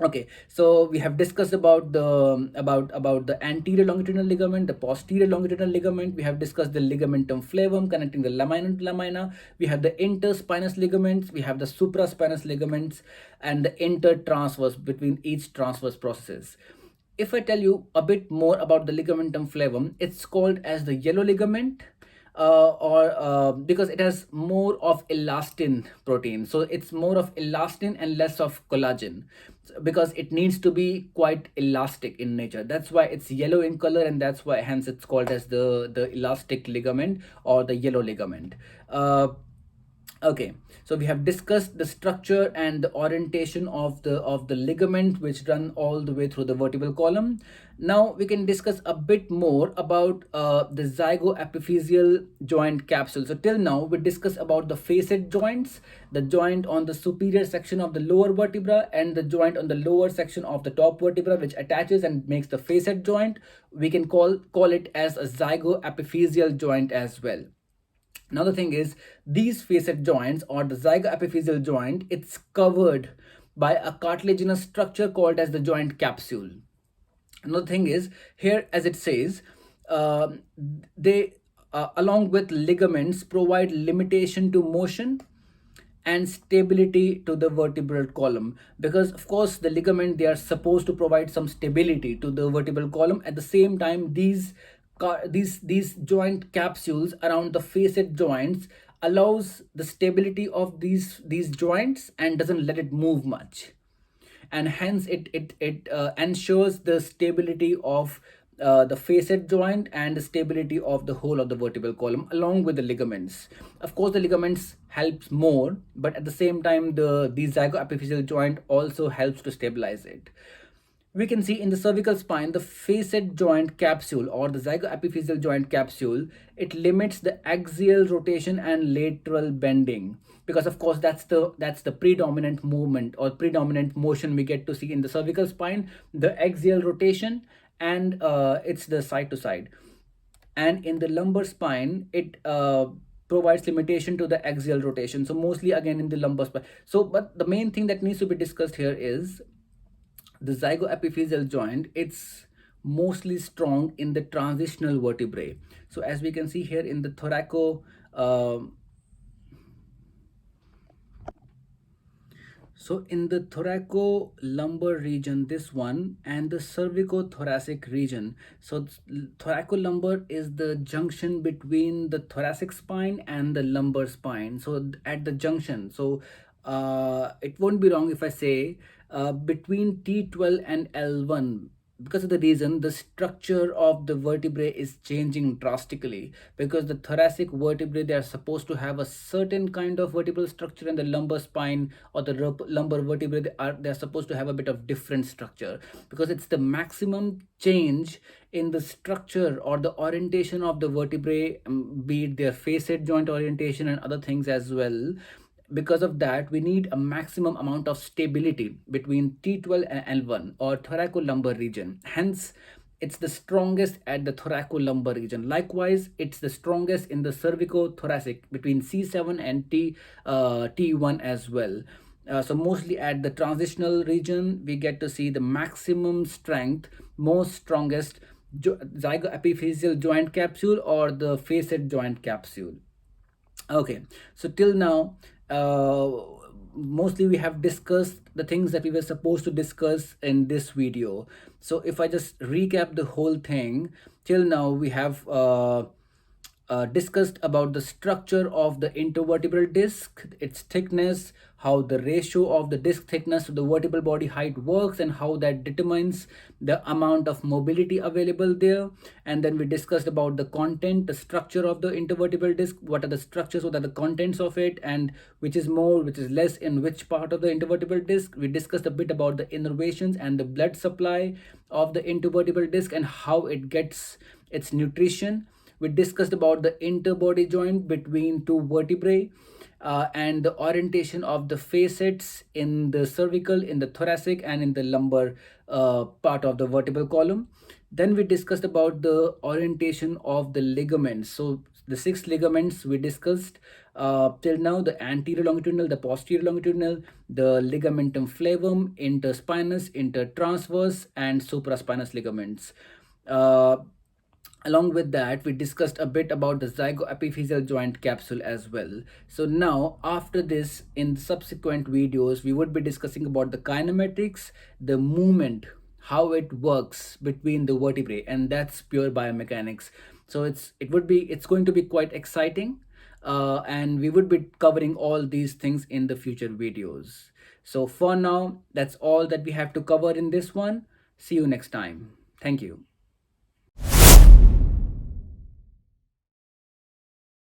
Okay, so we have discussed about the anterior longitudinal ligament, the posterior longitudinal ligament. We have discussed the ligamentum flavum connecting the lamina to lamina. We have the interspinous ligaments. We have the supraspinous ligaments, and the intertransverse between each transverse processes. If I tell you a bit more about the ligamentum flavum, it's called as the yellow ligament, or because it has more of elastin protein, so it's more of elastin and less of collagen, because it needs to be quite elastic in nature. That's why it's yellow in color, and that's why hence it's called as the elastic ligament or the yellow ligament. Okay, so we have discussed the structure and the orientation of the ligament which run all the way through the vertebral column. Now we can discuss a bit more about the zygoepiphyseal joint capsule. So till now we discussed about the facet joints, the joint on the superior section of the lower vertebra and the joint on the lower section of the top vertebra, which attaches and makes the facet joint. We can call it as a zygoepiphyseal joint as well. Now the thing is, these facet joints or the zygoepiphyseal joint, it's covered by a cartilaginous structure called as the joint capsule. Another thing is, here as it says, they along with ligaments provide limitation to motion and stability to the vertebral column, because of course the ligament, they are supposed to provide some stability to the vertebral column. At the same time, these joint capsules around the facet joints allows the stability of these joints and doesn't let it move much, and hence it ensures the stability of the facet joint and the stability of the whole of the vertebral column along with the ligaments. Of course the ligaments helps more, but at the same time the zygoepiphyseal joint also helps to stabilize it. We can see in the cervical spine, the facet joint capsule or the zygoepiphyseal joint capsule, it limits the axial rotation and lateral bending, because of course that's the predominant movement or predominant motion we get to see in the cervical spine, the axial rotation, and it's the side to side. And in the lumbar spine, it provides limitation to the axial rotation, so mostly again in the lumbar spine. So but the main thing that needs to be discussed here is the zygoepiphyseal joint, it's mostly strong in the transitional vertebrae. So as we can see here in the thoracolumbar region, this one, and the cervicothoracic region. So thoracolumbar is the junction between the thoracic spine and the lumbar spine. So at the junction, so it won't be wrong if I say between T12 and L1, because of the reason the structure of the vertebrae is changing drastically, because the thoracic vertebrae, they are supposed to have a certain kind of vertebral structure, and the lumbar spine or the lumbar vertebrae, they are supposed to have a bit of different structure, because it's the maximum change in the structure or the orientation of the vertebrae, be it their facet joint orientation and other things as well. Because of that, we need a maximum amount of stability between T12 and L1 or thoracolumbar region. Hence, it's the strongest at the thoracolumbar region. Likewise, it's the strongest in the cervicothoracic between C7 and T1 as well. So mostly at the transitional region, we get to see the maximum strength, most strongest zygoepiphyseal joint capsule or the facet joint capsule. Okay, so till now, uh, mostly we have discussed the things that we were supposed to discuss in this video. So if I just recap the whole thing, till now we have discussed about the structure of the intervertebral disc, its thickness, how the ratio of the disc thickness to the vertebral body height works, and how that determines the amount of mobility available there. And then we discussed about the content, the structure of the intervertebral disc, what are the structures, what are the contents of it, and which is more, which is less in which part of the intervertebral disc. We discussed a bit about the innervations and the blood supply of the intervertebral disc and how it gets its nutrition. We discussed about the interbody joint between two vertebrae, and the orientation of the facets in the cervical, in the thoracic, and in the lumbar part of the vertebral column. Then we discussed about the orientation of the ligaments. So the six ligaments we discussed, Till now, the anterior longitudinal, the posterior longitudinal, the ligamentum flavum, interspinous, intertransverse, and supraspinous ligaments. Uh, Along with that, we discussed a bit about the zygapophyseal joint capsule as well. So now, after this, in subsequent videos, we would be discussing about the kinematics, the movement, how it works between the vertebrae, and that's pure biomechanics. So it's going to be quite exciting, and we would be covering all these things in the future videos. So for now, that's all that we have to cover in this one. See you next time. Thank you.